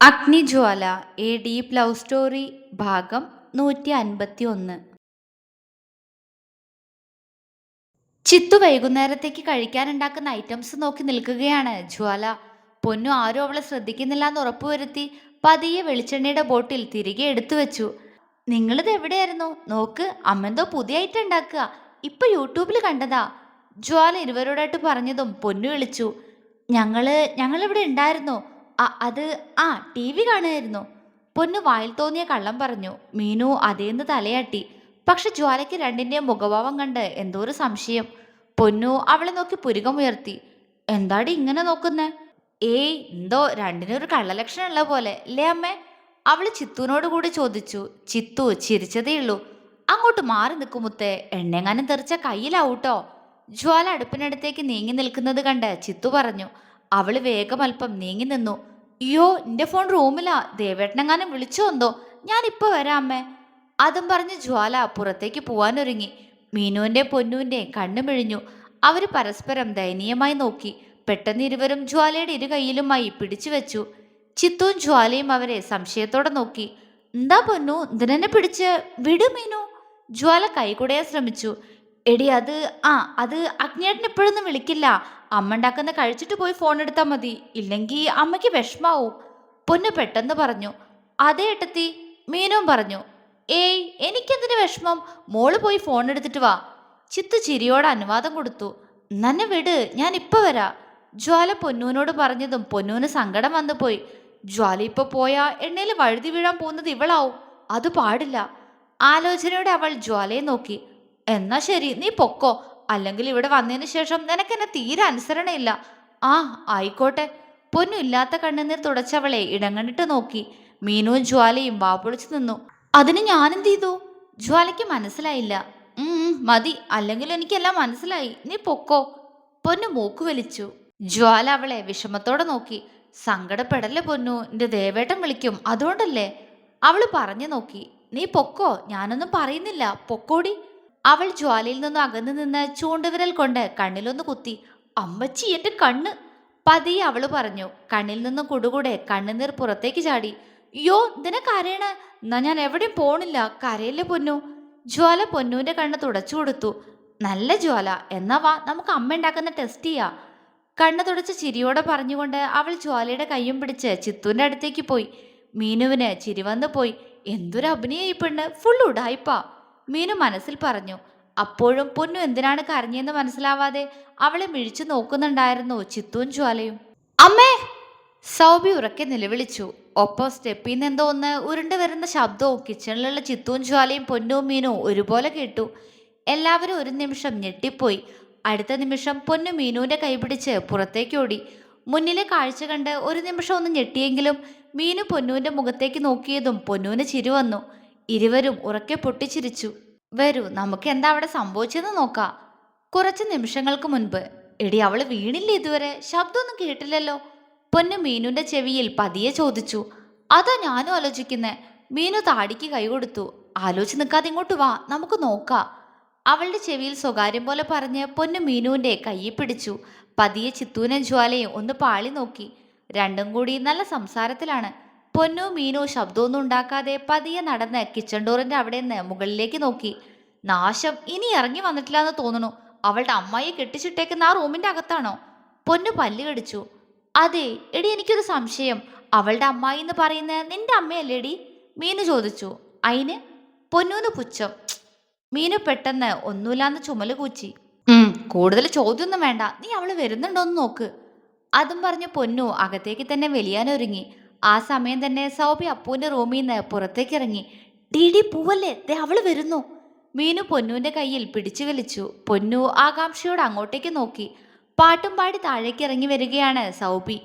അഗ്നിജ്വാല A deep love story ഭാഗം 151. ചിത്തു വൈകുന്നേരത്തേക്ക് കഴിക്കാനുണ്ടാക്കുന്ന items നോക്കി നിൽക്കുകയാണ്. ജ്വാല പൊന്നു ആരും അവളെ ശ്രദ്ധിക്കുന്നില്ല എന്ന് ഉറപ്പുവരുത്തി പതിയെ വെളിച്ചെണ്ണയുടെ ബോട്ടിൽ തിരികെ എടുത്തു വെച്ചു. നിങ്ങളിത് എവിടെയായിരുന്നു? നോക്ക്, അമ്മെന്തോ പുതിയ ഐറ്റം ഉണ്ടാക്കുക, ഇപ്പൊ യൂട്യൂബിൽ കണ്ടതാ. ജ്വാല ഇരുവരോടായിട്ട് പറഞ്ഞതും പൊന്നു വിളിച്ചു. ഞങ്ങളിവിടെ ഉണ്ടായിരുന്നു. അത് ടി വി കാണുമായിരുന്നു. പൊന്നു വായിൽ തോന്നിയ കള്ളം പറഞ്ഞു. മീനു അതേന്ന് തലയാട്ടി. പക്ഷെ ജ്വാലയ്ക്ക് രണ്ടിന്റെയും മുഖഭാവം കണ്ട് എന്തോ ഒരു സംശയം. പൊന്നു അവളെ നോക്കി പുരികമുയർത്തി. എന്താടി ഇങ്ങനെ നോക്കുന്നേ? ഏയ് എന്തോ രണ്ടിനും ഒരു കള്ളലക്ഷണം ഉള്ള പോലെ അല്ലേ അമ്മേ? അവള് ചിത്തുവിനോട് കൂടി ചോദിച്ചു. ചിത്തു ചിരിച്ചതേയുള്ളൂ. അങ്ങോട്ട് മാറി നിൽക്കുമുത്തേ, എണ്ണെങ്ങാനും തെറിച്ച കയ്യിലാവൂട്ടോ. ജ്വാല അടുപ്പിനടുത്തേക്ക് നീങ്ങി നിൽക്കുന്നത് കണ്ട് ചിത്തു പറഞ്ഞു. അവള് വേഗം അല്പം നീങ്ങി നിന്നു. അയ്യോ, എന്റെ ഫോൺ റൂമിലാ, ദേവേട്ടനെങ്ങാനും വിളിച്ചോ എന്തോ, ഞാനിപ്പോ വരാം അമ്മേ. അതും പറഞ്ഞ് ജ്വാല പുറത്തേക്ക് പോവാനൊരുങ്ങി. മീനുവിന്റെ പൊന്നുവിന്റെ കണ്ണു മിഴിഞ്ഞു. അവര് പരസ്പരം ദയനീയമായി നോക്കി. പെട്ടെന്ന് ഇരുവരും ജ്വാലയുടെ ഇരു കൈയിലുമായി പിടിച്ചു വെച്ചു. ചിത്തുവും ജ്വാലയും അവരെ സംശയത്തോടെ നോക്കി. എന്താ പൊന്നു, എന്തിനെന്നെ പിടിച്ച്? വിടു മീനു. ജ്വാല കൈകുടയാൻ ശ്രമിച്ചു. എടി അത് അഗ്നിയേട്ടൻ ഇപ്പോഴൊന്നും വിളിക്കില്ല. അമ്മ ഉണ്ടാക്കുന്ന കഴിച്ചിട്ട് പോയി ഫോൺ എടുത്താൽ മതി, ഇല്ലെങ്കിൽ അമ്മയ്ക്ക് വിഷമാവും. പൊന്നു പെട്ടെന്ന് പറഞ്ഞു. അതേ ഏട്ടത്തി, മീനും പറഞ്ഞു. ഏയ് എനിക്കെന്തിനു വിഷമം, മോള് പോയി ഫോൺ എടുത്തിട്ട് വാ. ചിത്തു ചിരിയോടെ അനുവാദം കൊടുത്തു. നന്നെ വിട്, ഞാൻ ഇപ്പൊ വരാ. ജ്വാല പൊന്നൂനോട് പറഞ്ഞതും പൊന്നൂന് സങ്കടം വന്നു പോയി. ജ്വാല ഇപ്പൊ പോയാ എണ്ണയിൽ വഴുതി വീഴാൻ പോകുന്നത് ഇവളാവും. അത് പാടില്ല. ആലോചനയോടെ അവൾ ജ്വാലയെ നോക്കി. എന്നാ ശരി, നീ പൊക്കോ, അല്ലെങ്കിൽ ഇവിടെ വന്നതിന് ശേഷം നിനക്കെന്നെ തീരെ അനുസരണയില്ല. ആയിക്കോട്ടെ. പൊന്നു ഇല്ലാത്ത കണ്ണുനീർ തുടച്ചവളെ ഇടങ്ങണിട്ട് നോക്കി. മീനുവും ജ്വാലയും വാപ്പൊളിച്ചു നിന്നു. അതിന് ഞാനെന്ത് ചെയ്തു? ജ്വാലയ്ക്ക് മനസ്സിലായില്ല. മതി, അല്ലെങ്കിൽ എനിക്കെല്ലാം മനസ്സിലായി, നീ പൊക്കോ. പൊന്നു മൂക്ക് വലിച്ചു. ജ്വാല അവളെ വിഷമത്തോടെ നോക്കി. സങ്കടപ്പെടല്ലേ പൊന്നു, എന്റെ ദേവേട്ടൻ വിളിക്കും, അതുകൊണ്ടല്ലേ. അവള് പറഞ്ഞു നോക്കി. നീ പൊക്കോ, ഞാനൊന്നും പറയുന്നില്ല, പൊക്കോടി. അവൾ ജ്വാലയിൽ നിന്നും അകന്നു നിന്ന് ചൂണ്ടുവിരൽ കൊണ്ട് കണ്ണിലൊന്ന് കുത്തി. അമ്മച്ചി, എന്റെ കണ്ണ്. പതിയെ അവള് പറഞ്ഞു. കണ്ണിൽ നിന്നും കുടുകൂടെ കണ്ണുനീർ പുറത്തേക്ക് ചാടി. യോ, ഇതിനെ കരയണ? എന്നാ ഞാൻ എവിടെയും പോണില്ല, കരയല്ലേ പൊന്നു. ജ്വാല പൊന്നുവിന്റെ കണ്ണ് തുടച്ചു കൊടുത്തു. നല്ല ജ്വാല, എന്നാ വാ നമുക്ക് അമ്മ ഉണ്ടാക്കുന്ന ടെസ്റ്റ് ചെയ്യാ. കണ്ണ് തുടച്ച് ചിരിയോടെ പറഞ്ഞുകൊണ്ട് അവൾ ജ്വാലയുടെ കയ്യും പിടിച്ച് ചിത്തുവിന്റെ അടുത്തേക്ക് പോയി. മീനുവിന് ചിരി വന്നു പോയി. എന്തൊരു അഭിനയ ഈ പെണ്ണ്, ഫുൾ ഉടായിപ്പാ. മീനു മനസ്സിൽ പറഞ്ഞു. അപ്പോഴും പൊന്നു എന്തിനാണ് കരഞ്ഞെന്ന് മനസ്സിലാവാതെ അവളെ മിഴിച്ചു നോക്കുന്നുണ്ടായിരുന്നു ചിത്തുവും ജ്വാലയും. അമ്മേ! സൗബി ഉറക്കെ നിലവിളിച്ചു. ഒപ്പം സ്റ്റെപ്പിൽ നിന്ന് എന്തോ ഒന്ന് ഉരുണ്ടു വരുന്ന ശബ്ദവും കിച്ചണിലുള്ള ചിത്തുവും ജ്വാലയും പൊന്നും മീനും ഒരുപോലെ കേട്ടു. എല്ലാവരും ഒരു നിമിഷം ഞെട്ടിപ്പോയി. അടുത്ത നിമിഷം പൊന്നു മീനുവിന്റെ കൈപിടിച്ച് പുറത്തേക്കോടി. മുന്നിലെ കാഴ്ച കണ്ട് ഒരു നിമിഷം ഒന്ന് ഞെട്ടിയെങ്കിലും മീനു പൊന്നുവിന്റെ മുഖത്തേക്ക് നോക്കിയതും പൊന്നുവിന് ചിരി വന്നു. ഇരുവരും ഉറക്കെ പൊട്ടിച്ചിരിച്ചു. വരൂ, നമുക്ക് എന്താ അവിടെ സംഭവിച്ചെന്ന് നോക്കാം. കുറച്ച് നിമിഷങ്ങൾക്ക് മുൻപ്. എടി, അവള് വീണില്ലേ ഇതുവരെ? ശബ്ദമൊന്നും കേട്ടില്ലല്ലോ. പൊന്നു മീനുന്റെ ചെവിയിൽ പതിയെ ചോദിച്ചു. അതാ ഞാനും ആലോചിക്കുന്നേ. മീനു താടിക്ക് കൈ കൊടുത്തു. ആലോചിച്ച് നിൽക്കാതെ ഇങ്ങോട്ട് വാ, നമുക്ക് നോക്കാം. അവളുടെ ചെവിയിൽ സ്വകാര്യം പോലെ പറഞ്ഞ് പൊന്നു മീനുവിന്റെ കയ്യിൽ പിടിച്ചു. പതിയെ ചിത്തൂനെ ജ്വാലയും ഒന്ന് പാളി നോക്കി. രണ്ടും കൂടി നല്ല സംസാരത്തിലാണ്. പൊന്നു മീനു ശബ്ദമൊന്നും ഉണ്ടാക്കാതെ പതിയെ നടന്ന് കിച്ചൺ ഡോറിന്റെ അവിടെ നിന്ന് മുകളിലേക്ക് നോക്കി. നാശം, ഇനി ഇറങ്ങി വന്നിട്ടില്ല എന്ന് തോന്നുന്നു. അവളുടെ അമ്മായി കെട്ടിച്ചിട്ടേക്കുന്ന ആ റൂമിന്റെ അകത്താണോ? പൊന്നു പല്ല് കടിച്ചു. അതെ എടി, എനിക്കൊരു സംശയം. അവളുടെ അമ്മായി എന്ന് പറയുന്നത് നിന്റെ അമ്മയല്ലേടി? മീനു ചോദിച്ചു. അയിന്? പൊന്നൂന് പുച്ഛം. മീനു പെട്ടെന്ന് ഒന്നുമില്ലാന്ന് ചുമല് കൂച്ചി. കൂടുതൽ ചോദ്യമൊന്നും വേണ്ട, നീ അവള് വരുന്നുണ്ടോന്ന് നോക്ക്. അതും പറഞ്ഞ് പൊന്നു അകത്തേക്ക് തന്നെ വലിയാനൊരുങ്ങി. ആ സമയം തന്നെ സൗബി അപ്പുവിന്റെ റൂമിൽ നിന്ന് പുറത്തേക്ക് ഇറങ്ങി. ഡി പൂവല്ലേ, ദേ അവള് വരുന്നു. മീനു പൊന്നുവിന്റെ കയ്യിൽ പിടിച്ചു വലിച്ചു. പൊന്നു ആകാംക്ഷയോട് അങ്ങോട്ടേക്ക് നോക്കി. പാട്ടും പാടി താഴേക്ക് ഇറങ്ങി വരികയാണ് സൗബി.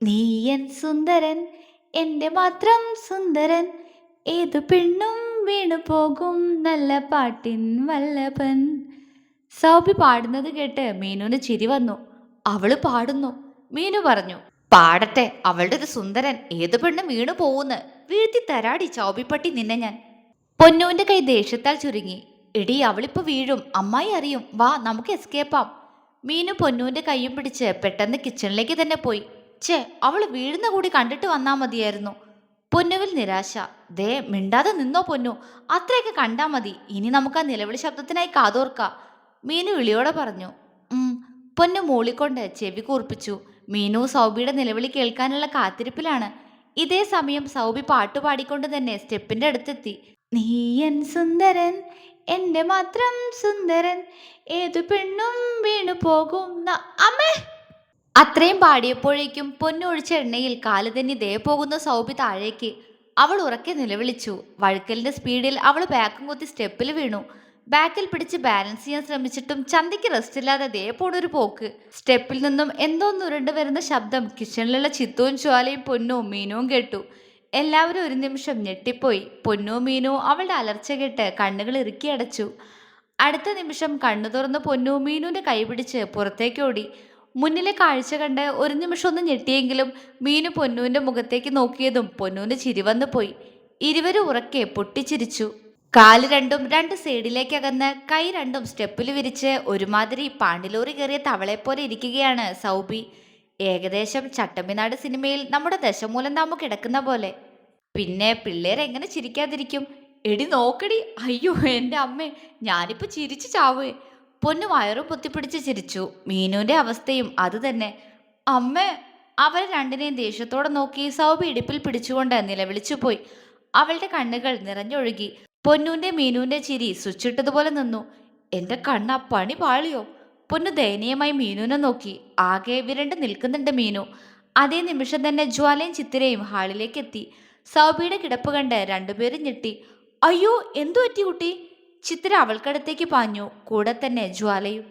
നീയൻ സുന്ദരൻ, എന്റെ മാത്രം സുന്ദരൻ, ഏതു പെണ്ണും വീണു പോകും നല്ല പാട്ടിൻ വല്ലഭൻ. സൗബി പാടുന്നത് കേട്ട് മീനുവിന് ചിരി വന്നു. അവള് പാടുന്നു. മീനു പറഞ്ഞു. പാടട്ടെ, അവളുടെ ഒരു സുന്ദരൻ, ഏതു പെണ്ണും വീണു പോവുന്ന്. വീഴ്ത്തി തരാടി ചൗബിപ്പട്ടി നിന്നെ ഞാൻ. പൊന്നുവിന്റെ കൈ ദേഷ്യത്താൽ ചുരുങ്ങി. എടി, അവളിപ്പോ വീഴും, അമ്മായി അറിയും, വാ നമുക്ക് എസ്കേപ്പാം. മീനു പൊന്നുവിന്റെ കൈയും പിടിച്ച് പെട്ടെന്ന് കിച്ചണിലേക്ക് തന്നെ പോയി. ഛേ, അവള് വീഴുന്ന കൂടി കണ്ടിട്ട് വന്നാ മതിയായിരുന്നു. പൊന്നുവിൽ നിരാശ. ദേ മിണ്ടാതെ നിന്നോ പൊന്നു, അത്രയൊക്കെ കണ്ടാ മതി. ഇനി നമുക്ക് ആ നിലവിളി ശബ്ദത്തിനായി കാതോർക്കാം. മീനു വിളിയോടെ പറഞ്ഞു. ഉം. പൊന്നു മൂളിക്കൊണ്ട് ചെവി കൂർപ്പിച്ചു. മീനു സൗബിയുടെ നിലവിളി കേൾക്കാനുള്ള കാത്തിരിപ്പിലാണ്. ഇതേ സമയം സൗബി പാട്ടുപാടിക്കൊണ്ട് തന്നെ സ്റ്റെപ്പിന്റെ അടുത്തെത്തി. നീയൻ സുന്ദരൻ, എന്റെ മാത്രം സുന്ദരൻ, ഏതു പെണ്ണും വീണു പോകുന്ന അമ്മേ. അത്രയും പാടിയപ്പോഴേക്കും പൊന്നൊഴിച്ച എണ്ണയിൽ കാല് തന്നെ ദേ പോകുന്ന സൗബി താഴേക്ക്. അവൾ ഉറക്കെ നിലവിളിച്ചു. വഴുക്കലിന്റെ സ്പീഡിൽ അവൾ ബാക്കും കുത്തി സ്റ്റെപ്പിൽ വീണു. ബാക്കിൽ പിടിച്ച് ബാലൻസ് ചെയ്യാൻ ശ്രമിച്ചിട്ടും ചന്തിക്ക് റെസ്റ്റ് ഇല്ലാതെ ദേ പോണൊരു പോക്ക്. സ്റ്റെപ്പിൽ നിന്നും എന്തോ ഉരുണ്ടു വരുന്ന ശബ്ദം കിച്ചണിലുള്ള ചിത്തുവും ജ്വാലയും പൊന്നും മീനുവും കേട്ടു. എല്ലാവരും ഒരു നിമിഷം ഞെട്ടിപ്പോയി. പൊന്നു മീനു അവളുടെ അലർച്ച കേട്ട് കണ്ണുകൾ ഇറുക്കി അടച്ചു. അടുത്ത നിമിഷം കണ്ണു തുറന്ന് പൊന്നു മീനുവിന്റെ കൈ പിടിച്ച് പുറത്തേക്കോടി. മുന്നിലെ കാഴ്ച കണ്ട് ഒരു നിമിഷം ഒന്ന് ഞെട്ടിയെങ്കിലും മീനു പൊന്നുവിന്റെ മുഖത്തേക്ക് നോക്കിയതും പൊന്നുവിന് ചിരി വന്നു പോയി. ഇരുവരും ഉറക്കെ പൊട്ടിച്ചിരിച്ചു. കാല് രണ്ടും രണ്ട് സൈഡിലേക്ക് അകന്ന് കൈ രണ്ടും സ്റ്റെപ്പിൽ വിരിച്ച് ഒരുമാതിരി പാണ്ടിലോറി കയറിയ തവളെപ്പോലെ ഇരിക്കുകയാണ് സൗബി. ഏകദേശം ചട്ടമ്പിനാട് സിനിമയിൽ നമ്മുടെ ദശമൂലം താമു കിടക്കുന്ന പോലെ. പിന്നെ പിള്ളേരെങ്ങനെ ചിരിക്കാതിരിക്കും? എടി നോക്കടി, അയ്യോ എൻ്റെ അമ്മേ, ഞാനിപ്പോ ചിരിച്ചു ചാവേ. പൊന്നു വയറും പൊത്തിപ്പിടിച്ച് ചിരിച്ചു. മീനുവിന്റെ അവസ്ഥയും അത് തന്നെ. അമ്മേ. അവരെ രണ്ടിനെയും ദേഷ്യത്തോടെ നോക്കി സൗബി ഇടുപ്പിൽ പിടിച്ചുകൊണ്ട് നിലവിളിച്ചു പോയി. അവളുടെ കണ്ണുകൾ നിറഞ്ഞൊഴുകി. പൊന്നുവിന്റെ മീനുവിന്റെ ചിരി സ്വിച്ചിട്ടതുപോലെ നിന്നു. എന്റെ കണ്ണ പണി പാളിയോ? പൊന്നു ദയനീയമായി മീനുവിനെ നോക്കി. ആകെ വിരണ്ട് നിൽക്കുന്നുണ്ട് മീനു. അതേ നിമിഷം തന്നെ ജ്വാലയും ചിത്തിരയും ഹാളിലേക്ക് എത്തി. സൗബിയുടെ കിടപ്പ് കണ്ട് രണ്ടുപേരും ഞെട്ടി. അയ്യോ, എന്തു പറ്റി കുട്ടി? ചിത്തിര അവൾക്കടുത്തേക്ക് പാഞ്ഞു. കൂടെ തന്നെ ജ്വാലയും.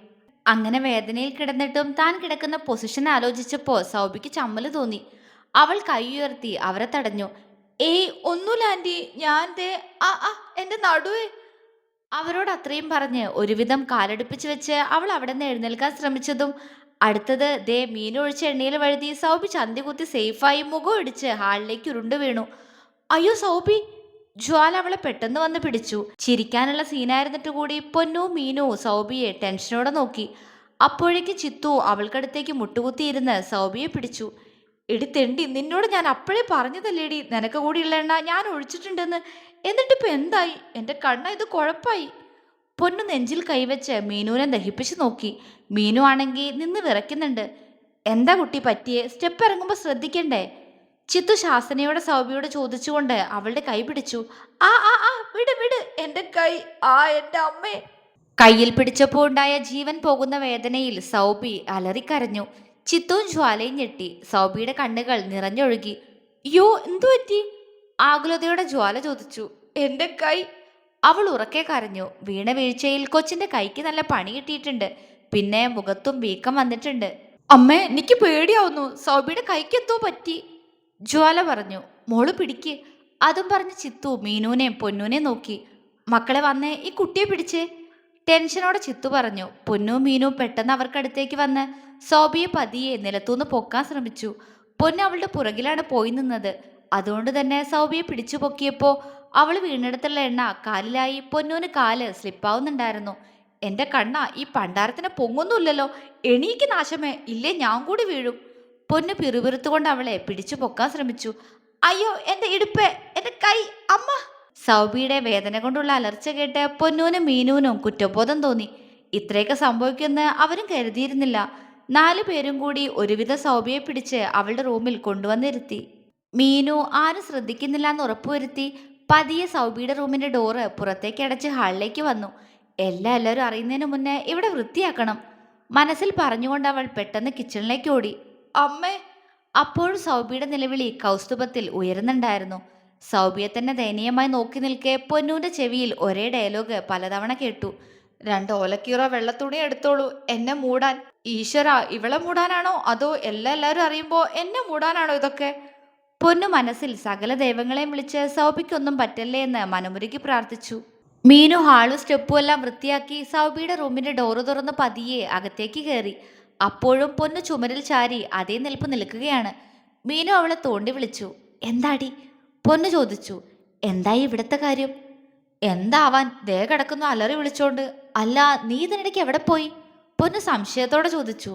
അങ്ങനെ വേദനയിൽ കിടന്നിട്ടും താൻ കിടക്കുന്ന പൊസിഷൻ ആലോചിച്ചപ്പോ സൗബിക്ക് ചമ്മല് തോന്നി. അവൾ കൈ ഉയർത്തി അവരെ തടഞ്ഞു. ഏയ് ഒന്നുമില്ല ആന്റി, ഞാൻ ദേ എന്റെ നടുവേ. അവരോട് അത്രയും പറഞ്ഞ് ഒരുവിധം കാലടുപ്പിച്ച് വെച്ച് അവൾ അവിടെ നിന്ന് എഴുന്നേൽക്കാൻ ശ്രമിച്ചതും അടുത്തത് ദേ മീനൊഴിച്ച് എണ്ണയിൽ വഴുതി സൗബി ചന്തി കുത്തി സേഫായി മുഖം ഇടിച്ച് ഹാളിലേക്ക് ഉരുണ്ടു വീണു. അയ്യോ സൗബി! ജ്വാല അവളെ പെട്ടെന്ന് വന്ന് പിടിച്ചു. ചിരിക്കാനുള്ള സീനായിരുന്നിട്ട് കൂടി പൊന്നു മീനു സൗബിയെ ടെൻഷനോടെ നോക്കി. അപ്പോഴേക്ക് ചിത്തു അവൾക്കടുത്തേക്ക് മുട്ടുകുത്തിയിരുന്ന് സൗബിയെ പിടിച്ചു. എടി തെണ്ടി, നിന്നോട് ഞാൻ അപ്പോഴേ പറഞ്ഞതല്ലേടി നിനക്ക് കൂടിയുള്ള എണ്ണ ഞാൻ ഒഴിച്ചിട്ടുണ്ടെന്ന്. എന്നിട്ടിപ്പോ എന്തായി? എന്റെ കണ്ണ ഇത് കുഴപ്പായി. പൊന്നു നെഞ്ചിൽ കൈവച്ച് മീനുവിനെ ദഹിപ്പിച്ചു നോക്കി. മീനു ആണെങ്കിൽ നിന്ന് വിറയ്ക്കുന്നുണ്ട്. എന്താ കുട്ടി പറ്റിയേ? സ്റ്റെപ്പ് ഇറങ്ങുമ്പോൾ ശ്രദ്ധിക്കണ്ടേ? ചിത്തു ശാസനയോടെ സൗബിയോട് ചോദിച്ചുകൊണ്ട് അവളുടെ കൈ പിടിച്ചു. ആ ആ ആ വിട് വിട് എന്റെ കൈ. എന്റെ അമ്മേ. കയ്യിൽ പിടിച്ചപ്പോൾ ഉണ്ടായ ജീവൻ പോകുന്ന വേദനയിൽ സൗബി അലറിക്കരഞ്ഞു. ചിത്തുവും ജ്വാലയും ഞെട്ടി. സൗബിയുടെ കണ്ണുകൾ നിറഞ്ഞൊഴുകി. യോ, എന്തു പറ്റി? ആകുലതയോടെ ജ്വാല ചോദിച്ചു. എന്റെ കൈ. അവൾ ഉറക്കെ കരഞ്ഞു. വീണ വീഴ്ചയിൽ കൊച്ചിന്റെ കൈക്ക് നല്ല പണി കിട്ടിയിട്ടുണ്ട്. പിന്നെ മുഖത്തും വീക്കം വന്നിട്ടുണ്ട്. അമ്മേ, എനിക്ക് പേടിയാവുന്നു. സൗബിയുടെ കൈക്ക് എന്തോ പറ്റി. ജ്വാല പറഞ്ഞു. മോള് പിടിക്ക്. അതും പറഞ്ഞ് ചിത്തു മീനുവിനെയും പൊന്നൂനെയും നോക്കി. മക്കളെ വന്നേ, ഈ കുട്ടിയെ പിടിച്ചേ. ടെൻഷനോടെ ചിത്തു പറഞ്ഞു. പൊന്നു മീനു പെട്ടെന്ന് അവർക്കടുത്തേക്ക് വന്ന് സൗബിയെ പതിയെ നിലത്തൂന്ന് പൊക്കാൻ ശ്രമിച്ചു. പൊന്നു അവളുടെ പുറകിലാണ് പോയി നിന്നത്. അതുകൊണ്ട് തന്നെ സൗബിയെ പിടിച്ചു പൊക്കിയപ്പോ അവൾ വീണെടുത്തുള്ള എണ്ണ കാലിലായി പൊന്നൂന് കാല് സ്ലിപ്പാവുന്നുണ്ടായിരുന്നു. എന്റെ കണ്ണ, ഈ പണ്ടാരത്തിന് പൊങ്ങൊന്നുമില്ലല്ലോ. എണീക്ക് നാശമേ, ഇല്ലേ ഞാൻ കൂടി വീഴും. പൊന്നു പിറുപിറുത്തുകൊണ്ട് അവളെ പിടിച്ചു പൊക്കാൻ ശ്രമിച്ചു. അയ്യോ എന്റെ ഇടുപ്പ്, എന്റെ കൈ, അമ്മ. സൗബിയുടെ വേദന കൊണ്ടുള്ള അലർച്ച കേട്ട് പൊന്നൂനും മീനുവിനും കുറ്റബോധം തോന്നി. ഇത്രയൊക്കെ സംഭവിക്കുമെന്ന് അവരും കരുതിയിരുന്നില്ല. 4 പേരും കൂടി ഒരുവിധ സൗബിയെ പിടിച്ച് അവളുടെ റൂമിൽ കൊണ്ടുവന്നിരുത്തി. മീനു ആരും ശ്രദ്ധിക്കുന്നില്ല എന്ന് ഉറപ്പുവരുത്തി പതിയെ സൗബിയുടെ റൂമിന്റെ ഡോറ് പുറത്തേക്ക് അടച്ച് ഹാളിലേക്ക് വന്നു. എല്ലാവരും അറിയുന്നതിന് മുന്നേ ഇവിടെ വൃത്തിയാക്കണം. മനസ്സിൽ പറഞ്ഞുകൊണ്ട് അവൾ പെട്ടെന്ന് കിച്ചണിലേക്ക് ഓടി. അമ്മേ. അപ്പോഴും സൗബിയുടെ നിലവിളി കൗസ്തുഭത്തിൽ ഉയരുന്നുണ്ടായിരുന്നു. സൗബിയെ തന്നെ ദയനീയമായി നോക്കി നിൽക്കെ പൊന്നൂന്റെ ചെവിയിൽ ഒരേ ഡയലോഗ് പലതവണ കേട്ടു. 2 ഓലക്കീറോ വെള്ളത്തുണി എടുത്തോളൂ എന്നെ മൂടാൻ. ഈശ്വര, ഇവളെ മൂടാനാണോ അതോ എല്ലാവരും അറിയുമ്പോ എന്നെ മൂടാനാണോ ഇതൊക്കെ? പൊന്നു മനസ്സിൽ സകല ദൈവങ്ങളെയും വിളിച്ച് സൗബിക്കൊന്നും പറ്റല്ലേ എന്ന് മനമുരുകി പ്രാർത്ഥിച്ചു. മീനു ഹാളും സ്റ്റെപ്പും എല്ലാം വൃത്തിയാക്കി സൗബിയുടെ റൂമിന്റെ ഡോറ് തുറന്ന് പതിയെ അകത്തേക്ക് കയറി. അപ്പോഴും പൊന്നു ചുമരിൽ ചാരി അതേ നിൽപ്പ് നിൽക്കുകയാണ്. മീനു അവളെ തോണ്ടി വിളിച്ചു. എന്താടി? പൊന്നു ചോദിച്ചു. എന്തായി ഇവിടുത്തെ കാര്യം? എന്താവാൻ, ദേ കിടക്കുന്നു അലറി വിളിച്ചോണ്ട്. അല്ല, നീ ഇതിനിടയ്ക്ക് എവിടെ പോയി? പൊന്നു സംശയത്തോടെ ചോദിച്ചു.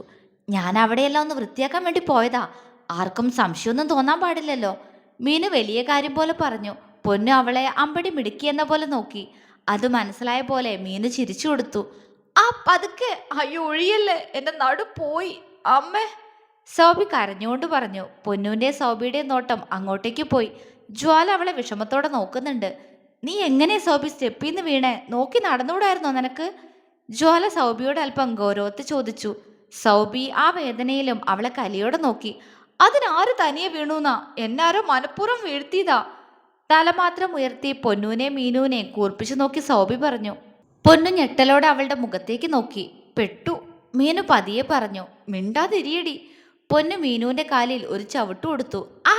ഞാൻ അവിടെയെല്ലാം ഒന്ന് വൃത്തിയാക്കാൻ വേണ്ടി പോയതാ. ആർക്കും സംശയമൊന്നും തോന്നാൻ പാടില്ലല്ലോ. മീനു വലിയ കാര്യം പോലെ പറഞ്ഞു. പൊന്നു അവളെ അമ്പടി മിടുക്കിയെന്ന പോലെ നോക്കി. അത് മനസ്സിലായ പോലെ മീനു ചിരിച്ചു കൊടുത്തു. ആ പതുക്കെ, അയ്യോ ഒഴിയല്ലേ, എന്റെ നടു പോയി അമ്മേ. സൗബി കരഞ്ഞുകൊണ്ട് പറഞ്ഞു. പൊന്നുവിന്റെ സൗബിയുടെ നോട്ടം അങ്ങോട്ടേക്ക് പോയി. ജ്വാല അവളെ വിഷമത്തോടെ നോക്കുന്നുണ്ട്. നീ എങ്ങനെ സൗബി സ്റ്റെപ്പിന്ന് വീണേ? നോക്കി നടന്നുകൂടായിരുന്നോ നിനക്ക്? ജ്വാല സൗബിയോട് അല്പം ഗൗരവത്തിൽ ചോദിച്ചു. സൗബി ആ വേദനയിലും അവളെ കലിയോടെ നോക്കി. അതിനാര് തനിയെ വീണൂന്നാ? എന്നാരോ മനഃപൂർവ്വം വീഴ്ത്തിയതാ. തല മാത്രം ഉയർത്തി പൊന്നൂനെ മീനുവിനെ കൂർപ്പിച്ചു നോക്കി സൗബി പറഞ്ഞു. പൊന്നു ഞെട്ടലോടെ അവളുടെ മുഖത്തേക്ക് നോക്കി. പെട്ടു. മീനു പതിയെ പറഞ്ഞു. മിണ്ടാതിരിയടി. പൊന്നു മീനുവിന്റെ കാലിൽ ഒരു ചവിട്ടു കൊടുത്തു. ആ!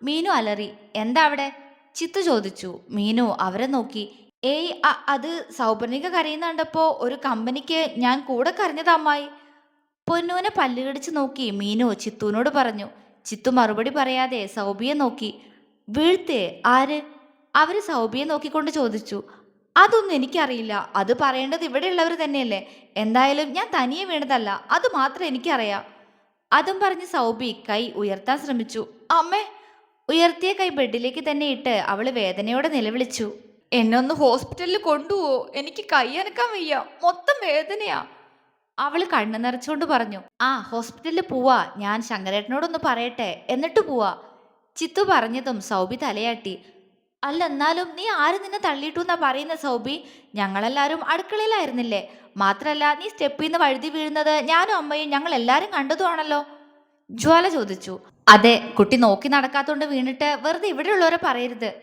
മീനു അലറി. എന്താ അവിടെ? ചിത്തു ചോദിച്ചു. മീനു അവരെ നോക്കി. ഏയ്, അത് സൗപർണിക കരയുന്ന കണ്ടപ്പോ ഒരു കമ്പനിക്ക് ഞാൻ കൂടെ കരഞ്ഞതാ അമ്മായി. പൊന്നുവിനെ പല്ലുകടിച്ച് നോക്കി മീനു ചിത്തുവിനോട് പറഞ്ഞു. ചിത്തു മറുപടി പറയാതെ സൗബിയെ നോക്കി. വീഴ്ത്തേ? ആര്? അവര് സൗബിയെ നോക്കിക്കൊണ്ട് ചോദിച്ചു. അതൊന്നും എനിക്കറിയില്ല. അത് പറയേണ്ടത് ഇവിടെയുള്ളവർ തന്നെയല്ലേ. എന്തായാലും ഞാൻ തനിയെ വീണതല്ല, അത് മാത്രം എനിക്കറിയാം. അതും പറഞ്ഞ് സൗബി കൈ ഉയർത്താൻ ശ്രമിച്ചു. അമ്മേ! ഉയർത്തിയ കൈ ബെഡിലേക്ക് തന്നെ ഇട്ട് അവള് വേദനയോടെ നിലവിളിച്ചു. എന്നെ ഒന്ന് ഹോസ്പിറ്റലിൽ കൊണ്ടുപോവോ? എനിക്ക് കൈ അനക്കാൻ വയ്യ, മൊത്തം വേദനയാ. അവള് കണ്ണു നിറച്ചുകൊണ്ട് പറഞ്ഞു. ആ, ഹോസ്പിറ്റലിൽ പോവാ. ഞാൻ ശങ്കരേട്ടനോടൊന്ന് പറയട്ടെ, എന്നിട്ട് പോവാ. ചിത്തു പറഞ്ഞതും സൗബി തലയാട്ടി. അല്ല, എന്നാലും നീ ആര് നിന്നെ തള്ളിയിട്ടു എന്നാ പറയുന്ന സൗബി? ഞങ്ങളെല്ലാരും അടുക്കളയിലായിരുന്നില്ലേ? മാത്രല്ല, നീ സ്റ്റെപ്പിൽ നിന്ന് വഴുതി വീഴുന്നത് ഞാനും അമ്മയും ഞങ്ങൾ എല്ലാരും കണ്ടതുമാണല്ലോ. ജ്വാല ചോദിച്ചു. അതെ, കുട്ടി നോക്കി നടക്കാത്തോണ്ട് വീണിട്ട് വെറുതെ ഇവിടെയുള്ളവരെ പറയരുത്.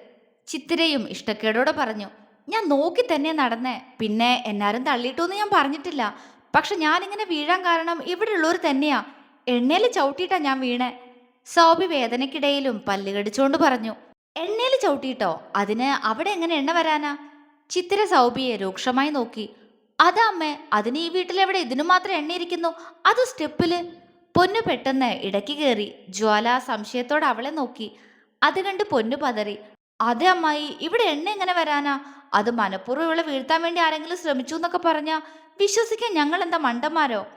ചിത്തിരയും ഇഷ്ടക്കേടോടെ പറഞ്ഞു. ഞാൻ നോക്കി തന്നെ നടന്നേ. പിന്നെ എന്നാരും തള്ളിയിട്ടു എന്ന് ഞാൻ പറഞ്ഞിട്ടില്ല. പക്ഷെ ഞാനിങ്ങനെ വീഴാൻ കാരണം ഇവിടെയുള്ളവർ തന്നെയാ. എണ്ണയിൽ ചവിട്ടിയിട്ടാ ഞാൻ വീണേ. സൗബി വേദനക്കിടയിലും പല്ല് കടിച്ചുകൊണ്ട് പറഞ്ഞു. എണ്ണയിൽ ചവിട്ടിയിട്ടോ? അതിന് അവിടെ എങ്ങനെ എണ്ണ വരാനാ? ചിത്തിര സൗബിയെ രൂക്ഷമായി നോക്കി. അതാ അമ്മേ, അതിന് ഈ വീട്ടിലെവിടെ ഇതിനു മാത്രം എണ്ണയിരിക്കുന്നു? അത് സ്റ്റെപ്പില്. പൊന്നു പെട്ടെന്ന് ഇടയ്ക്ക് കയറി. ജ്വാല സംശയത്തോടെ അവളെ നോക്കി. അത് കണ്ട് പൊന്നു പതറി. അതെ അമ്മായി, ഇവിടെ എണ്ണ എങ്ങനെ വരാനാ? അത് മനഃപൂർവ്വം ഇവളെ വീഴ്ത്താൻ വേണ്ടി ആരെങ്കിലും ശ്രമിച്ചു എന്നൊക്കെ പറഞ്ഞാ വിശ്വസിക്കാൻ ഞങ്ങൾ എന്താ മണ്ടന്മാരോ?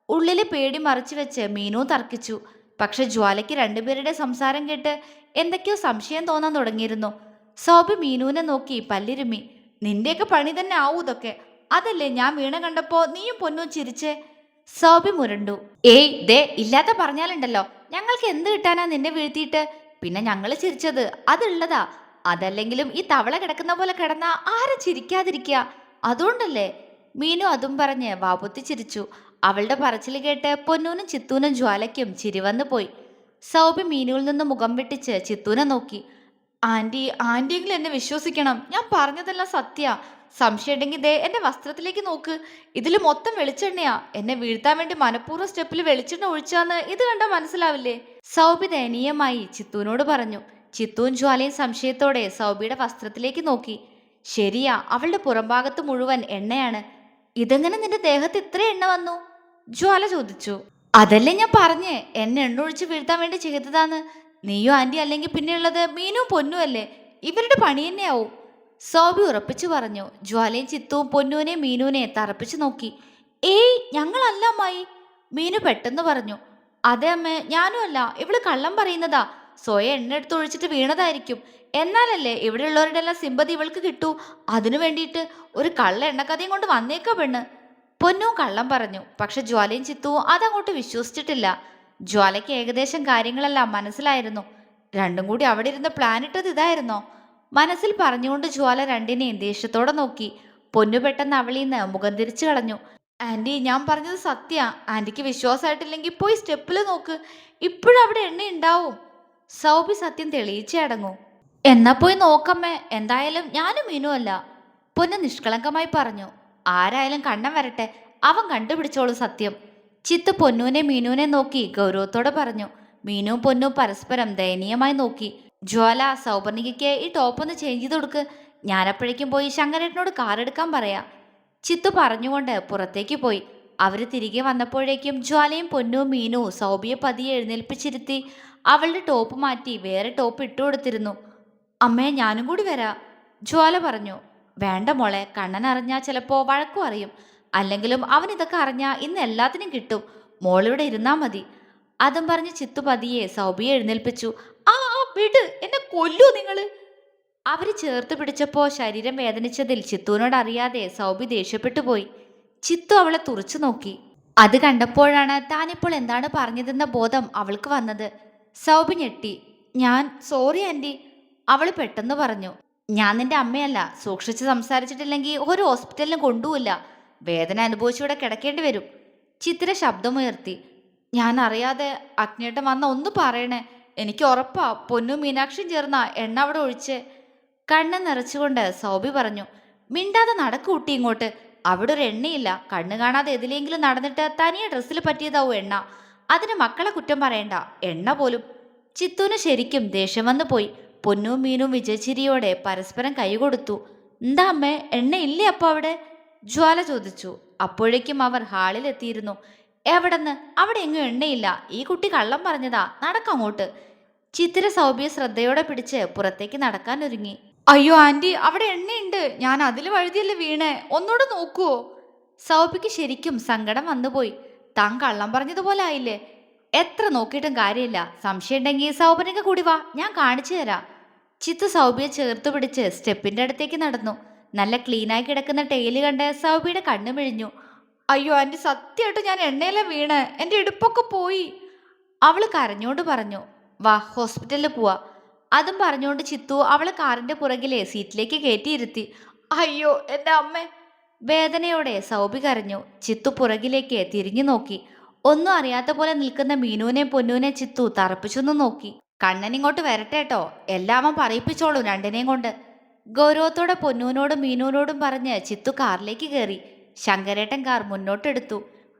ഉള്ളിലെ പേടി മറച്ചു വെച്ച് മീനു തർക്കിച്ചു. പക്ഷെ ജ്വാലയ്ക്ക് രണ്ടുപേരുടെ സംസാരം കേട്ട് എന്തൊക്കെയോ സംശയം തോന്നാൻ തുടങ്ങിയിരുന്നു. സൗബി മീനുവിനെ നോക്കി പല്ലിരുമ്മി. നിന്റെയൊക്കെ പണി തന്നെ ആവൂ ഇതൊക്കെ. അതല്ലേ ഞാൻ വീണ കണ്ടപ്പോ നീയും പൊന്നും ചിരിച്ചേ? സൗബി മുരണ്ടു. ഏയ് ദേ, ഇല്ലാത്ത പറഞ്ഞാലുണ്ടല്ലോ. ഞങ്ങൾക്ക് എന്ത് കിട്ടാനാ നിന്നെ വീഴ്ത്തിയിട്ട്? പിന്നെ ഞങ്ങള് ചിരിച്ചത് അതുള്ളതാ. അതല്ലെങ്കിലും ഈ തവള കിടക്കുന്ന പോലെ കിടന്നാ ആരും ചിരിക്കാതിരിക്കുക. അതുകൊണ്ടല്ലേ. മീനു അതും പറഞ്ഞ് വാപൊത്തി ചിരിച്ചു. അവളുടെ പറച്ചിൽ കേട്ട് പൊന്നൂനും ചിത്തൂനും ജ്വാലയ്ക്കും ചിരി വന്നു പോയി. സൗബി മീനുവിൽ നിന്ന് മുഖം വെട്ടിച്ച് ചിത്തൂനെ നോക്കി. ആന്റി, ആന്റിയെങ്കിലും എന്നെ വിശ്വസിക്കണം. ഞാൻ പറഞ്ഞതെല്ലാം സത്യ. സംശയം ഉണ്ടെങ്കിൽ ദേ എന്റെ വസ്ത്രത്തിലേക്ക് നോക്ക്. ഇതിൽ മൊത്തം വെളിച്ചെണ്ണയാ. എന്നെ വീഴ്ത്താൻ വേണ്ടി മനഃപൂർവ്വം സ്റ്റെപ്പിൽ വെളിച്ചെണ്ണ ഒഴിച്ചാന്ന് ഇത് കണ്ടാൽ മനസ്സിലാവില്ലേ? സൗബി ദയനീയമായി ചിത്തൂനോട് പറഞ്ഞു. ചിത്തൂൻ ജ്വാലയും സംശയത്തോടെ സൗബിയുടെ വസ്ത്രത്തിലേക്ക് നോക്കി. ശരിയാ, അവളുടെ പുറംഭാഗത്ത് മുഴുവൻ എണ്ണയാണ്. ഇതെങ്ങനെ നിന്റെ ദേഹത്ത് ഇത്ര എണ്ണ വന്നു? ജ്വാല ചോദിച്ചു. അതല്ലേ ഞാൻ പറഞ്ഞേ, എന്നെ എണ്ണ ഒഴിച്ച് വീഴ്ത്താൻ വേണ്ടി ചെയ്തതാന്ന്. നീയും ആന്റി അല്ലെങ്കിൽ പിന്നെയുള്ളത് മീനും പൊന്നും അല്ലേ? ഇവരുടെ പണി തന്നെയാവും. സൗബി ഉറപ്പിച്ചു പറഞ്ഞു. ജ്വാലയും ചിത്തുവും പൊന്നൂനെ മീനുവിനെ തറപ്പിച്ചു നോക്കി. ഏയ്, ഞങ്ങളല്ല അമ്മായി. മീനു പെട്ടെന്ന് പറഞ്ഞു. അതെ അമ്മേ, ഞാനും അല്ല. ഇവള് കള്ളം പറയുന്നതാ. സ്വയം എണ്ണ എടുത്ത് ഒഴിച്ചിട്ട് വീണതായിരിക്കും. എന്നാലല്ലേ ഇവിടെയുള്ളവരുടെ എല്ലാം സിമ്പതി ഇവൾക്ക് കിട്ടൂ. അതിനു വേണ്ടിയിട്ട് ഒരു കള്ള എണ്ണക്കഥയും കൊണ്ട് വന്നേക്കാ പെണ്ണ്. പൊന്നും കള്ളം പറഞ്ഞു. പക്ഷെ ജ്വാലയും ചിത്തുവും അതങ്ങോട്ട് വിശ്വസിച്ചിട്ടില്ല. ജ്വാലയ്ക്ക് ഏകദേശം കാര്യങ്ങളെല്ലാം മനസ്സിലായിരുന്നു. രണ്ടും കൂടി അവിടെ ഇരുന്ന് പ്ലാൻ ഇട്ടത് ഇതായിരുന്നോ? മനസ്സിൽ പറഞ്ഞുകൊണ്ട് ജ്വാല രണ്ടിനെയും ദേഷ്യത്തോടെ നോക്കി. പൊന്നു പെട്ടെന്ന് അവളിന്ന് മുഖം തിരിച്ചു കളഞ്ഞു. ആന്റി, ഞാൻ പറഞ്ഞത് സത്യ. ആന്റിക്ക് വിശ്വാസമായിട്ടില്ലെങ്കിൽ പോയി സ്റ്റെപ്പിൽ നോക്ക്. ഇപ്പോഴും അവിടെ എണ്ണ ഉണ്ടാവും. സൗബി സത്യം തെളിയിച്ചേ അടങ്ങൂ. എന്നാ പോയി നോക്കമ്മേ. എന്തായാലും ഞാനും മീനും അല്ല. പൊന്നു നിഷ്കളങ്കമായി പറഞ്ഞു. ആരായാലും കണ്ണം വരട്ടെ, അവൻ കണ്ടുപിടിച്ചോളും സത്യം. ചിത്ത് പൊന്നൂനെ മീനുവിനെ നോക്കി ഗൗരവത്തോടെ പറഞ്ഞു. മീനും പൊന്നും പരസ്പരം ദയനീയമായി നോക്കി. ജ്വാല, സൗപർണികയ്ക്ക് ഈ ടോപ്പ് ഒന്ന് ചേഞ്ച് ചെയ്ത് കൊടുക്ക്. ഞാനപ്പോഴേക്കും പോയി ശങ്കരേട്ടനോട് കാർ എടുക്കാൻ പറയാ. ചിത്തു പറഞ്ഞുകൊണ്ട് പുറത്തേക്ക് പോയി. അവര് തിരികെ വന്നപ്പോഴേക്കും ജ്വാലയും പൊന്നും മീനു സൗബിയെ പതിയെ എഴുന്നേൽപ്പിച്ചിരുത്തി അവളുടെ ടോപ്പ് മാറ്റി വേറെ ടോപ്പ് ഇട്ടുകൊടുത്തിരുന്നു. അമ്മേ, ഞാനും കൂടി വരാ, ജ്വാല പറഞ്ഞു. വേണ്ട മോളെ, കണ്ണൻ അറിഞ്ഞാൽ ചിലപ്പോ വഴക്കും അറിയും. അല്ലെങ്കിലും അവൻ ഇതൊക്കെ അറിഞ്ഞാൽ ഇന്ന് എല്ലാത്തിനും കിട്ടും. മോളിവിടെ ഇരുന്നാ മതി. അതും പറഞ്ഞ് ചിത്തു പതിയെ സൗബിയെ എഴുന്നേൽപ്പിച്ചു. വിട്, എന്നെ കൊല്ലൂ നിങ്ങള്. അവര് ചേർത്ത് പിടിച്ചപ്പോ ശരീരം വേദനിച്ചതിൽ ചിത്തുവിനോട് അറിയാതെ സൗബി ദേഷ്യപ്പെട്ടു പോയി. ചിത്തു അവളെ തുറച്ചു നോക്കി. അത് കണ്ടപ്പോഴാണ് താനിപ്പോൾ എന്താണ് പറഞ്ഞതെന്ന ബോധം അവൾക്ക് വന്നത്. സൗബി ഞെട്ടി. ഞാൻ സോറി ആന്റി, അവൾ പെട്ടെന്ന് പറഞ്ഞു. ഞാൻ നിന്റെ അമ്മയല്ല, സൂക്ഷിച്ച് സംസാരിച്ചിട്ടില്ലെങ്കിൽ ഒരു ഹോസ്പിറ്റലിലും കൊണ്ടുപോയില്ല. വേദന അനുഭവിച്ചിവിടെ കിടക്കേണ്ടി വരും. ചിത്ര ശബ്ദമുയർത്തി. ഞാൻ അറിയാതെ അഗ്നേട്ടൻ വന്ന ഒന്ന് പറയണേ. എനിക്ക് ഉറപ്പാ പൊന്നും മീനാക്ഷിയും ചേർന്ന എണ്ണ അവിടെ ഒഴിച്ച്. കണ്ണ് നിറച്ചുകൊണ്ട് സൗബി പറഞ്ഞു. മിണ്ടാതെ നടക്കൂട്ടി ഇങ്ങോട്ട്. അവിടെ ഒരു എണ്ണയില്ല. കണ്ണ് കാണാതെ എതിലെങ്കിലും നടന്നിട്ട് തനിയെ ഡ്രസ്സിൽ പറ്റിയതാവും എണ്ണ. അതിന് മക്കളെ കുറ്റം പറയണ്ട. എണ്ണ പോലും. ചിത്തുവിന് ശരിക്കും ദേഷ്യം വന്നു പോയി. പൊന്നും മീനും വിജയച്ചിരിയോടെ പരസ്പരം കൈ കൊടുത്തു. എന്താ അമ്മേ, എണ്ണയില്ലേ അപ്പൊ അവിടെ? ജ്വാല ചോദിച്ചു. അപ്പോഴേക്കും അവർ ഹാളിൽ എത്തിയിരുന്നു. എവിടെന്ന്? അവിടെ എങ്ങും എണ്ണയില്ല. ഈ കുട്ടി കള്ളം പറഞ്ഞതാ. നടക്കങ്ങോട്ട്. ചിത്തിര സൗബിയെ ശ്രദ്ധയോടെ പിടിച്ച് പുറത്തേക്ക് നടക്കാൻ ഒരുങ്ങി. അയ്യോ ആന്റി, അവിടെ എണ്ണയുണ്ട്. ഞാൻ അതിൽ വഴുതിയല്ലേ വീണേ. ഒന്നുകൂടെ നോക്കുവോ? സൗബിക്ക് ശരിക്കും സങ്കടം വന്നുപോയി. താൻ കള്ളം പറഞ്ഞതുപോലെ ആയില്ലേ. എത്ര നോക്കിയിട്ടും കാര്യമില്ല. സംശയം ഉണ്ടെങ്കിൽ സൗബിനൊക്കെ കൂടി വാ, ഞാൻ കാണിച്ചു തരാം. ചിത്തു സൗബിയെ ചേർത്ത് പിടിച്ച് സ്റ്റെപ്പിന്റെ അടുത്തേക്ക് നടന്നു. നല്ല ക്ലീനായി കിടക്കുന്ന ടൈല് കണ്ട് സൗബിയുടെ കണ്ണു മിഴിഞ്ഞു. അയ്യോ ആന്റി, സത്യമായിട്ട് ഞാൻ എണ്ണയിലെ വീണ്. എൻ്റെ ഇടുപ്പൊക്കെ പോയി. അവള് കരഞ്ഞോണ്ട് പറഞ്ഞു. വാ, ഹോസ്പിറ്റലിൽ പോവാ. അതും പറഞ്ഞുകൊണ്ട് ചിത്തു അവളെ കാറിന്റെ പുറകിലെ സീറ്റിലേക്ക് കയറ്റിയിരുത്തി. അയ്യോ എൻ്റെ അമ്മ. വേദനയോടെ സൗബി കരഞ്ഞു. ചിത്തു പുറകിലേക്ക് തിരിഞ്ഞു നോക്കി. ഒന്നും അറിയാത്ത പോലെ നിൽക്കുന്ന മീനുവിനെ പൊന്നൂനെ ചിത്തു തറപ്പിച്ചൊന്നു നോക്കി. കണ്ണൻ ഇങ്ങോട്ട് വരട്ടെ കേട്ടോ, എല്ലാം അവൻ പറയിപ്പിച്ചോളൂ രണ്ടിനെയും കൊണ്ട്. ഗൗരവത്തോടെ പൊന്നൂനോടും മീനുവിനോടും പറഞ്ഞ് ചിത്തു കാറിലേക്ക് കയറി. ശങ്കരേട്ടൻ കാർ മുന്നോട്ടെടുത്തു.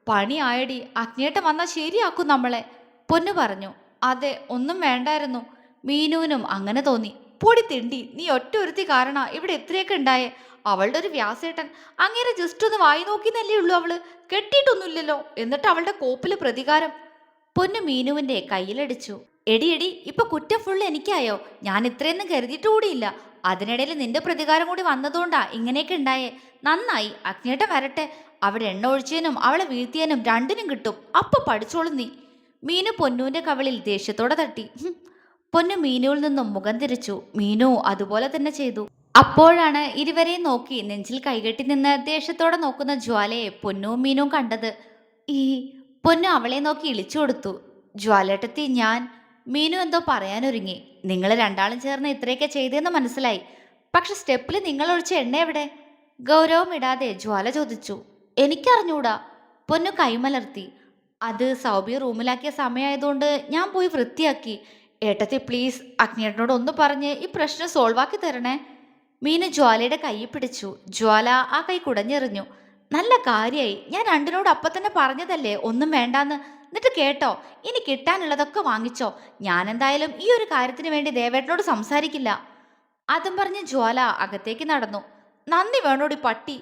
പണി ആയടി, അഗ്നേട്ടൻ വന്നാൽ ശരിയാക്കും നമ്മളെ, പൊന്നു പറഞ്ഞു. അതെ, ഒന്നും വേണ്ടായിരുന്നു. മീനുവിനും അങ്ങനെ തോന്നി. പൊടി തിണ്ടി, നീ ഒറ്റ ഒരുത്തി കാരണ ഇവിടെ എത്രയൊക്കെ ഉണ്ടായേ. അവളുടെ ഒരു വ്യാസേട്ടൻ അങ്ങനെ ജസ്റ്റ് ഒന്ന് വായി നോക്കിന്നല്ലേ ഉള്ളൂ. അവള് കെട്ടിയിട്ടൊന്നുമില്ലല്ലോ. എന്നിട്ട് അവളുടെ കോപ്പില് പ്രതികാരം. പൊന്നു മീനുവിന്റെ കയ്യിലടിച്ചു. എടി എടി, ഇപ്പൊ കുറ്റം ഫുള്ള് എനിക്കായോ? ഞാൻ ഇത്രയൊന്നും കരുതിയിട്ട് കൂടിയില്ല. അതിനിടയിൽ നിന്റെ പ്രതികാരം കൂടി വന്നതുകൊണ്ടാ ഇങ്ങനെയൊക്കെ ഉണ്ടായേ. നന്നായി, അഗ്നേട്ടൻ വരട്ടെ. അവിടെ എണ്ണ ഒഴിച്ചതിനും അവളെ വീഴ്ത്തിയതിനും രണ്ടിനും കിട്ടും. അപ്പൊ പഠിച്ചോളും നീ. മീനു പൊന്നുവിന്റെ കവിളിൽ ദേഷ്യത്തോടെ തട്ടി. പൊന്നു മീനുവിൽ നിന്നും മുഖം തിരിച്ചു. മീനു അതുപോലെ തന്നെ ചെയ്തു. അപ്പോഴാണ് ഇരുവരെയും നോക്കി നെഞ്ചിൽ കൈകെട്ടി നിന്ന് ദേഷ്യത്തോടെ നോക്കുന്ന ജ്വാലയെ പൊന്നുവും മീനുവും കണ്ടത്. ഈ പൊന്നു അവളെ നോക്കി ഇളിച്ചു കൊടുത്തു. ജ്വാലേട്ടത്തി, ഞാൻ. മീനു എന്തോ പറയാനൊരുങ്ങി. നിങ്ങൾ രണ്ടാളും ചേർന്ന് ഇത്രയൊക്കെ ചെയ്തെന്ന് മനസ്സിലായി. പക്ഷെ സ്റ്റെപ്പിൽ നിങ്ങൾ ഒഴിച്ച എണ്ണ എവിടെ? ഗൗരവം ഇടാതെ ജ്വാല ചോദിച്ചു. എനിക്കറിഞ്ഞൂടാ. പൊന്നു കൈമലർത്തി. അത് സൗബി റൂമിലാക്കിയ സമയമായതുകൊണ്ട് ഞാൻ പോയി വൃത്തിയാക്കി. ഏട്ടത്തി പ്ലീസ്, അഗ്നേട്ടനോട് ഒന്ന് പറഞ്ഞ് ഈ പ്രശ്നം സോൾവ് ആക്കി തരണേ. മീനു ജ്വാലയുടെ കൈ പിടിച്ചു. ജ്വാല ആ കൈ കുടഞ്ഞെറിഞ്ഞു. നല്ല കാര്യായി. ഞാൻ രണ്ടിനോട് അപ്പം തന്നെ പറഞ്ഞതല്ലേ ഒന്നും വേണ്ടാന്ന്. എന്നിട്ട് കേട്ടോ, ഇനി കിട്ടാനുള്ളതൊക്കെ വാങ്ങിച്ചോ. ഞാൻ എന്തായാലും ഈ ഒരു കാര്യത്തിന് വേണ്ടി ദേവേട്ടനോട് സംസാരിക്കില്ല. അതും പറഞ്ഞ് ജ്വാല അകത്തേക്ക് നടന്നു. നന്ദി വേണോടി പട്ടി,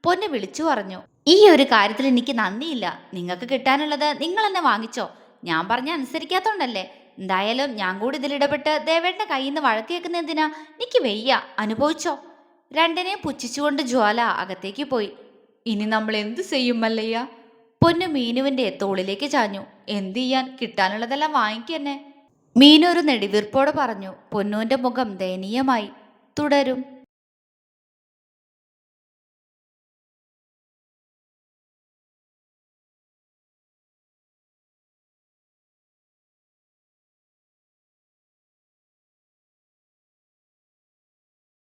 പൊന്നു വിളിച്ചു പറഞ്ഞു. ഈ ഒരു കാര്യത്തിൽ എനിക്ക് നന്ദിയില്ല. നിങ്ങൾക്ക് കിട്ടാനുള്ളത് നിങ്ങൾ തന്നെ വാങ്ങിച്ചോ. ഞാൻ പറഞ്ഞ അനുസരിക്കാത്തോണ്ടല്ലേ. എന്തായാലും ഞാൻ കൂടി ഇതിലിടപെട്ട് ദേവേട്ടന്റെ കയ്യിൽ നിന്ന് വഴക്ക് കേൾക്കുന്ന എന്തിനാ? എനിക്ക് വയ്യ, അനുഭവിച്ചോ. രണ്ടിനെ പുച്ഛിച്ചുകൊണ്ട് ജ്വാല അകത്തേക്ക് പോയി. ഇനി നമ്മൾ എന്ത് ചെയ്യും മല്ലയ്യ? പൊന്നു മീനുവിന്റെ തോളിലേക്ക് ചാഞ്ഞു. എന്ത് ചെയ്യാൻ, കിട്ടാനുള്ളതെല്ലാം വാങ്ങിക്കന്നെ. മീനു ഒരു നെടിവീർപ്പോടെ പറഞ്ഞു. പൊന്നുവിന്റെ മുഖം ദയനീയമായി. തുടരും.